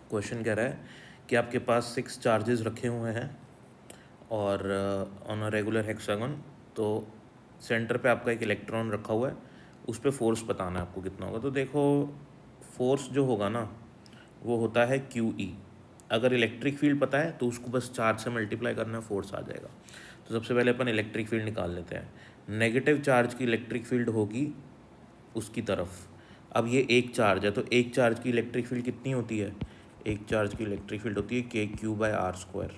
Question कह रहा है कि आपके पास 6 चार्जेस रखे हुए हैं और ऑन अ रेगुलर हेक्सागन, तो सेंटर पे आपका एक इलेक्ट्रॉन रखा हुआ है, उस पर फोर्स बताना है आपको कितना होगा। तो देखो फोर्स जो होगा ना वो होता है QE। अगर इलेक्ट्रिक फील्ड पता है तो उसको बस चार्ज से मल्टीप्लाई करना है, फोर्स आ जाएगा। तो सबसे पहले अपन इलेक्ट्रिक फील्ड निकाल लेते हैं। नेगेटिव चार्ज की इलेक्ट्रिक फील्ड होगी उसकी तरफ। अब ये एक चार्ज है तो एक चार्ज की इलेक्ट्रिक फील्ड कितनी होती है? एक चार्ज की इलेक्ट्रिक फील्ड होती है KQ/R²,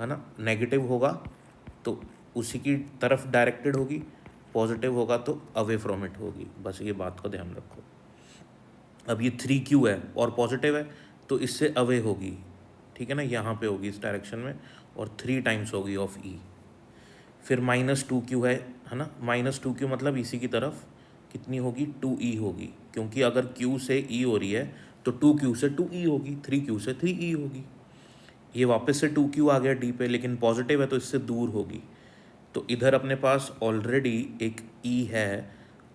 है ना। नेगेटिव होगा तो उसी की तरफ डायरेक्टेड होगी, पॉजिटिव होगा तो अवे फ्रॉम इट होगी। बस ये बात का ध्यान रखो। अब ये 3Q है और पॉजिटिव है तो इससे अवे होगी, ठीक है ना, यहाँ पे होगी इस डायरेक्शन में, और 3 टाइम्स होगी ऑफ E। फिर -2Q है ना। -2Q मतलब इसी की तरफ कितनी होगी? 2E होगी, क्योंकि अगर Q से E हो रही है तो 2Q से 2E होगी, 3Q से 3E होगी। ये वापस से 2Q आ गया D पे, लेकिन पॉजिटिव है तो इससे दूर होगी। तो इधर अपने पास ऑलरेडी एक E है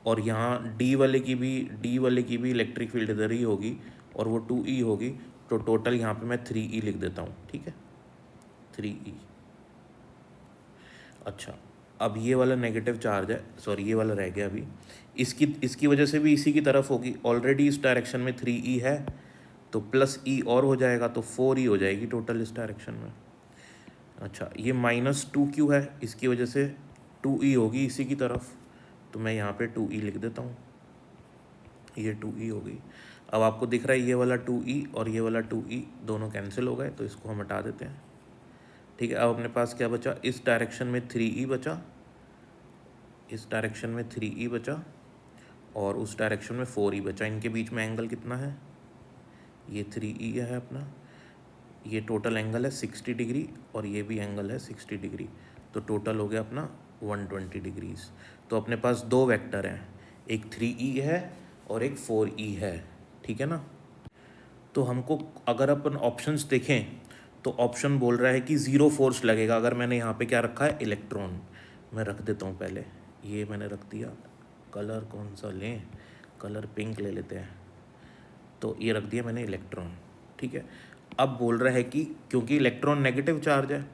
और यहाँ D वाले की भी इलेक्ट्रिक फील्ड इधर ही होगी और वो 2E होगी। तो टोटल यहाँ पे मैं 3E लिख देता हूँ, ठीक है, 3E। अच्छा, अब ये वाला नेगेटिव चार्ज है, सॉरी ये वाला रह गया अभी, इसकी वजह से भी इसी की तरफ होगी। ऑलरेडी इस डायरेक्शन में 3E है तो प्लस E और हो जाएगा तो 4E हो जाएगी टोटल इस डायरेक्शन में। अच्छा, ये -2Q है, इसकी वजह से 2E होगी इसी की तरफ, तो मैं यहाँ पे 2E लिख देता हूँ। ये 2E हो गई। अब आपको दिख रहा है ये वाला 2E और ये वाला 2E दोनों कैंसिल हो गए, तो इसको हम हटा देते हैं, ठीक है। अब अपने पास क्या बचा? इस डायरेक्शन में 3E बचा, इस डायरेक्शन में 3E बचा और उस डायरेक्शन में 4E बचा। इनके बीच में एंगल कितना है? ये 3E है अपना, ये टोटल एंगल है 60 डिग्री और ये भी एंगल है 60 डिग्री, तो टोटल हो गया अपना 120 डिग्रीज। तो अपने पास दो वेक्टर हैं, एक 3E है और एक 4E है, ठीक है ना। तो हमको अगर अपन ऑप्शंस देखें तो ऑप्शन बोल रहा है कि 0 फोर्स लगेगा। अगर मैंने यहाँ पे क्या रखा है? इलेक्ट्रॉन। मैं रख देता हूँ पहले, ये मैंने रख दिया। कलर कौन सा लें? कलर पिंक ले लेते हैं। तो ये रख दिया मैंने इलेक्ट्रॉन, ठीक है। अब बोल रहा है कि क्योंकि इलेक्ट्रॉन नेगेटिव चार्ज है,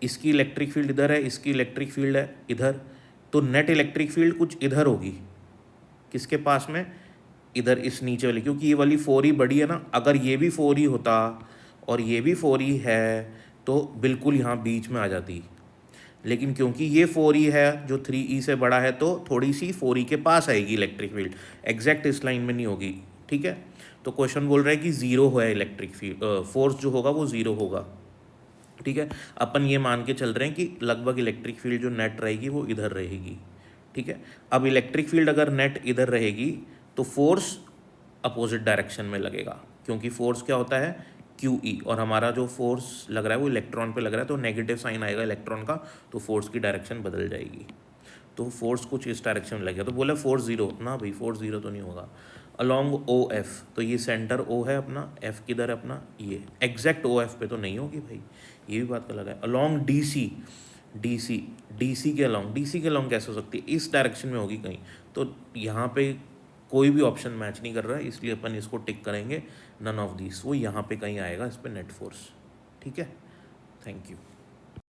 इसकी इलेक्ट्रिक फील्ड इधर है, इसकी इलेक्ट्रिक फील्ड है इधर, तो नेट इलेक्ट्रिक फील्ड कुछ इधर होगी। किसके पास में? इधर इस नीचे वाली, क्योंकि ये वाली 4E बड़ी है ना। अगर ये भी 4E होता और ये भी 4E है तो बिल्कुल यहाँ बीच में आ जाती, लेकिन क्योंकि ये 4E है जो 3E से बड़ा है तो थोड़ी सी 4E के पास आएगी इलेक्ट्रिक फील्ड, एग्जैक्ट इस लाइन में नहीं होगी, ठीक है। तो क्वेश्चन बोल रहा है कि 0 है इलेक्ट्रिक फील्ड, फोर्स जो होगा वो 0 होगा, ठीक है। अपन ये मान के चल रहे हैं कि लगभग इलेक्ट्रिक फील्ड जो नेट रहेगी वो इधर रहेगी, ठीक है। अब इलेक्ट्रिक फील्ड अगर नेट इधर रहेगी तो फोर्स अपोजिट डायरेक्शन में लगेगा, क्योंकि फोर्स क्या होता है? QE, और हमारा जो फोर्स लग रहा है वो इलेक्ट्रॉन पे लग रहा है, तो नेगेटिव साइन आएगा इलेक्ट्रॉन का, तो फोर्स की डायरेक्शन बदल जाएगी। तो फोर्स कुछ इस डायरेक्शन में लगेगा। तो बोला फोर्स 0 ना भाई, फोर्स 0 तो नहीं होगा। अलॉन्ग OF, तो ये सेंटर O है अपना, F किधर है अपना? ये एग्जैक्ट OF पे तो नहीं होगी भाई, ये भी बात का लगा है। अलॉन्ग DC के अलॉन्ग कैसे हो सकती है? इस डायरेक्शन में होगी कहीं, तो यहाँ पे कोई भी ऑप्शन मैच नहीं कर रहा है, इसलिए अपन इसको टिक करेंगे, नन ऑफ दिस। वो यहाँ पे कहीं आएगा इस पर नेट फोर्स, ठीक है। Thank you.